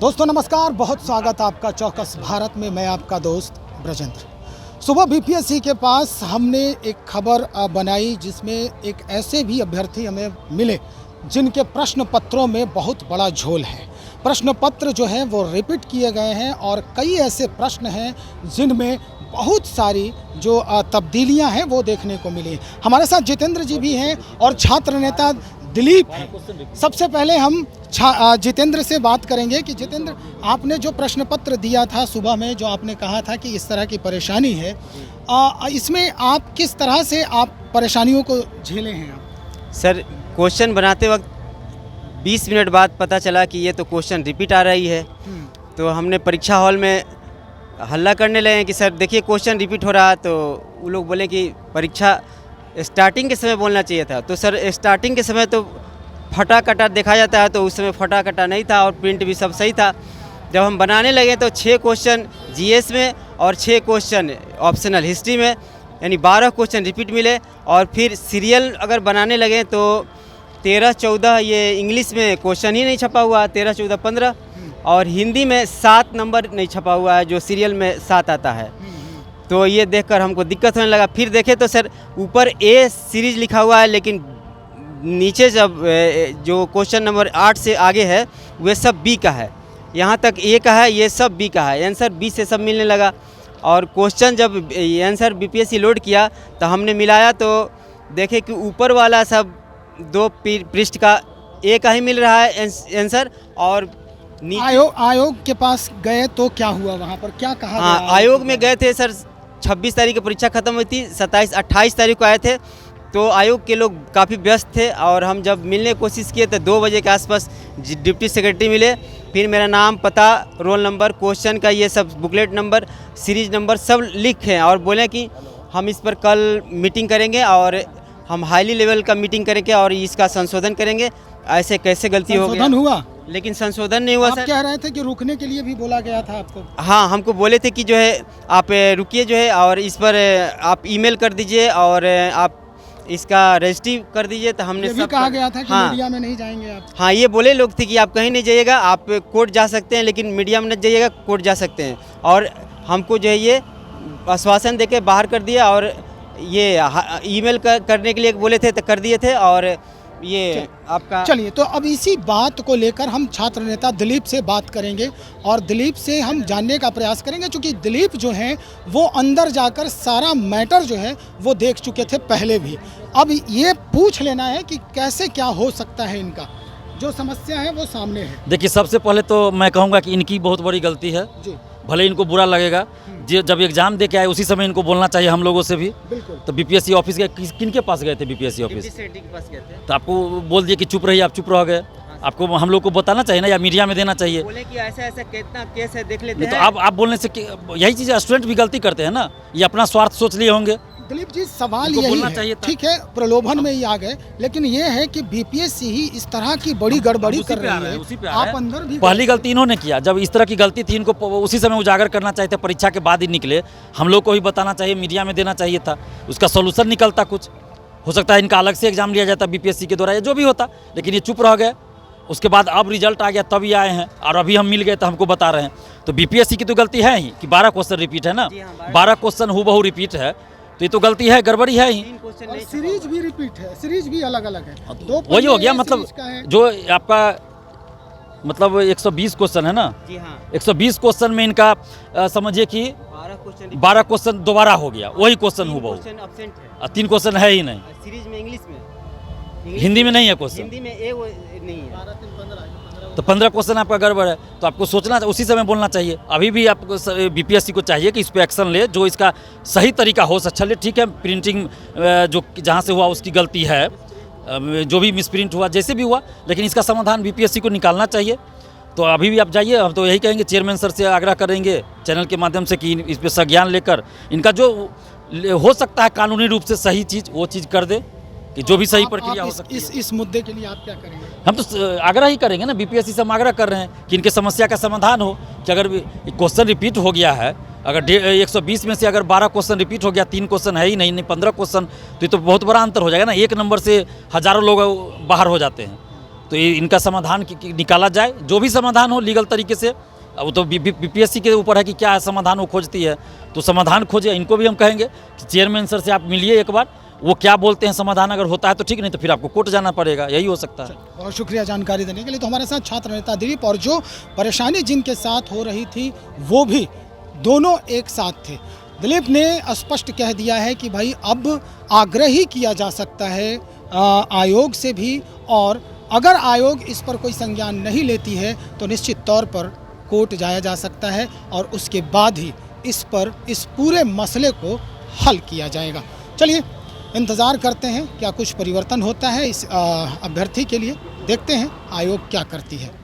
दोस्तों नमस्कार, बहुत स्वागत आपका चौकस भारत में। मैं आपका दोस्त ब्रजेंद्र। सुबह बीपीएससी के पास हमने एक खबर बनाई जिसमें एक ऐसे भी अभ्यर्थी हमें मिले जिनके प्रश्न पत्रों में बहुत बड़ा झोल है। प्रश्न पत्र जो है वो रिपीट किए गए हैं और कई ऐसे प्रश्न हैं जिनमें बहुत सारी जो तब्दीलियां हैं वो देखने को मिली। हमारे साथ जितेंद्र जी भी हैं और छात्र नेता दिलीप हैं। सबसे पहले हम जितेंद्र से बात करेंगे कि जितेंद्र, आपने जो प्रश्न पत्र दिया था सुबह में, जो आपने कहा था कि इस तरह की परेशानी है, इसमें आप किस तरह से आप परेशानियों को झेले हैं? आप सर, क्वेश्चन बनाते वक्त 20 मिनट बाद पता चला कि ये तो क्वेश्चन रिपीट आ रही है। तो हमने परीक्षा हॉल में हल्ला करने लगे कि सर देखिए क्वेश्चन रिपीट हो रहा है। तो वो लोग बोले कि परीक्षा स्टार्टिंग के समय बोलना चाहिए था। तो सर स्टार्टिंग के समय तो फटा कटा देखा जाता है, तो उस समय फटा कटा नहीं था और प्रिंट भी सब सही था। जब हम बनाने लगे तो 6 क्वेश्चन जीएस में और 6 क्वेश्चन ऑप्शनल हिस्ट्री में, यानी 12 क्वेश्चन रिपीट मिले। और फिर सीरियल अगर बनाने लगे तो 13-14 ये इंग्लिश में क्वेश्चन ही नहीं छपा हुआ, 13-14-15, और हिंदी में 7 नंबर नहीं छपा हुआ है जो सीरियल में 7 आता है। तो ये देखकर हमको दिक्कत होने लगा। फिर देखे तो सर ऊपर ए सीरीज लिखा हुआ है, लेकिन नीचे जब जो क्वेश्चन नंबर 8 से आगे है वे सब बी का है। यहाँ तक ए का है, ये सब बी का है। आंसर बी से सब मिलने लगा। और क्वेश्चन जब आंसर बीपीएससी लोड किया तो हमने मिलाया तो देखे कि ऊपर वाला सब 2 पृष्ठ का ए का ही मिल रहा है आंसर। और आयोग के पास गए तो क्या हुआ, वहाँ पर क्या कहा? हाँ, आयोग में गए थे सर। 26 तारीख की परीक्षा खत्म हुई थी, 27-28 तारीख को आए थे। तो आयोग के लोग काफ़ी व्यस्त थे और हम जब मिलने की कोशिश किए तो 2 बजे के आसपास डिप्टी सेक्रेटरी मिले। फिर मेरा नाम, पता, रोल नंबर, क्वेश्चन का ये सब बुकलेट नंबर, सीरीज नंबर सब लिखे और बोले कि हम इस पर कल मीटिंग करेंगे और हम हाईली लेवल का मीटिंग करेंगे और इसका संशोधन करेंगे। ऐसे कैसे गलती हो गई? संशोधन हुआ लेकिन संशोधन नहीं हुआ सर। आप कह रहे थे कि रुकने के लिए भी बोला गया था आपको? हाँ, हमको बोले थे कि जो है आप रुकिए जो है और इस पर आप ईमेल कर दीजिए और आप इसका रजिस्ट्री कर दीजिए। तो हमने ये भी कहा गया था कि मीडिया में नहीं जाएंगे आप? हाँ, ये बोले लोग थे कि आप कहीं नहीं जाइएगा, आप कोर्ट जा सकते हैं लेकिन मीडिया में नहीं जाइएगा, कोर्ट जा सकते हैं। और हमको जो है ये आश्वासन देके बाहर कर दिया और ये ईमेल करने के लिए बोले थे तो कर दिए थे। और ये आपका चलिए, तो अब इसी बात को लेकर हम छात्र नेता दिलीप से बात करेंगे और दिलीप से हम जानने का प्रयास करेंगे, क्योंकि दिलीप जो हैं वो अंदर जाकर सारा मैटर जो है वो देख चुके थे पहले भी। अब ये पूछ लेना है कि कैसे क्या हो सकता है, इनका जो समस्या है वो सामने है। देखिए, सबसे पहले तो मैं कहूँगा कि इनकी बहुत बड़ी गलती है जी। भले इनको बुरा लगेगा, जब एग्जाम दे के आए उसी समय इनको बोलना चाहिए हम लोगों से भी। तो बीपीएससी ऑफिस गए, किन के पास गए थे? बीपीएससी ऑफिस के पास गए थे। तो आपको बोल दिया कि चुप रहिए, आप चुप रह गए। आपको हम लोग को बताना चाहिए ना, या मीडिया में देना चाहिए। बोले कि ऐसा ऐसा कितना केस है देख लेते हैं। तो आप बोलने से यही चीज़ स्टूडेंट भी गलती करते हैं ना, ये अपना स्वार्थ सोच लिए होंगे। दिलीप जी, सवाल यही है, ठीक है, प्रलोभन में ही आ गए, लेकिन ये है कि बीपीएससी ही इस तरह की बड़ी गड़बड़ी कर रही है। आप अंदर भी पहली गलती इन्होंने किया। जब इस तरह की गलती थी, इनको उसी समय उजागर करना चाहिए था। परीक्षा के बाद ही निकले, हम लोग को ही बताना चाहिए, मीडिया में देना चाहिए था, उसका सोल्यूशन निकलता। कुछ हो सकता है इनका अलग से एग्जाम लिया जाता बीपीएससी के द्वारा, या जो भी होता, लेकिन ये चुप रह गए। उसके बाद अब रिजल्ट आ गया तब ये आए हैं और अभी हम मिल गए तो हमको बता रहे हैं। तो बीपीएससी की तो गलती है ही कि 12 क्वेश्चन रिपीट है ना, 12 क्वेश्चन हूबहू रिपीट है, तो ये तो गलती है, गड़बड़ी है ही। और सीरीज भी रिपीट है, सीरीज भी अलग अलग है। वही हो गया, मतलब जो आपका मतलब 120 क्वेश्चन है ना जी। हाँ, 120 क्वेश्चन में इनका समझिए कि 12 क्वेश्चन दोबारा हो गया, वही क्वेश्चन हूबहू। 3 क्वेश्चन है ही नहीं सीरीज में। इंग्लिश में, हिंदी में नहीं है क्वेश्चन, हिंदी में नहीं है। तो 15 क्वेश्चन आपका गड़बड़ है। तो आपको सोचना, उसी समय बोलना चाहिए। अभी भी आपको बीपीएससी को चाहिए कि इस पे एक्शन ले, जो इसका सही तरीका हो सकता है। ठीक है, प्रिंटिंग जो जहाँ से हुआ उसकी गलती है, जो भी मिसप्रिंट हुआ, जैसे भी हुआ, लेकिन इसका समाधान बीपीएससी को निकालना चाहिए। तो अभी भी आप जाइए, हम तो यही कहेंगे, चेयरमैन सर से आग्रह करेंगे चैनल के माध्यम से कि इस पर संज्ञान लेकर इनका जो हो सकता है कानूनी रूप से सही चीज़, वो चीज़ कर दे, कि जो भी सही प्रक्रिया हो सकती है। इस मुद्दे के लिए आप क्या करेंगे? हम तो आग्रह ही करेंगे ना, बीपीएससी से हम आग्रह कर रहे हैं कि इनके समस्या का समाधान हो। कि अगर क्वेश्चन रिपीट हो गया है, अगर 120 में से अगर 12 क्वेश्चन रिपीट हो गया, 3 क्वेश्चन है ही नहीं 15 क्वेश्चन, तो ये तो बहुत बड़ा अंतर हो जाएगा ना। एक नंबर से हज़ारों लोग बाहर हो जाते हैं। तो ये इनका समाधान निकाला जाए, जो भी समाधान हो लीगल तरीके से। अब वो तो बीपीएससी के ऊपर है कि क्या समाधान वो खोजती है, तो समाधान खोजे। इनको भी हम कहेंगे कि चेयरमैन सर से आप मिलिए एक बार, वो क्या बोलते हैं, समाधान अगर होता है तो ठीक, नहीं तो फिर आपको कोर्ट जाना पड़ेगा, यही हो सकता है। बहुत शुक्रिया जानकारी देने के लिए। तो हमारे साथ छात्र नेता दिलीप, और जो परेशानी जिनके साथ हो रही थी वो भी दोनों एक साथ थे। दिलीप ने स्पष्ट कह दिया है कि भाई अब आग्रह ही किया जा सकता है आयोग से भी, और अगर आयोग इस पर कोई संज्ञान नहीं लेती है तो निश्चित तौर पर कोर्ट जाया जा सकता है, और उसके बाद ही इस पूरे मसले को हल किया जाएगा। चलिए इंतज़ार करते हैं क्या कुछ परिवर्तन होता है इस अभ्यर्थी के लिए, देखते हैं आयोग क्या करती है।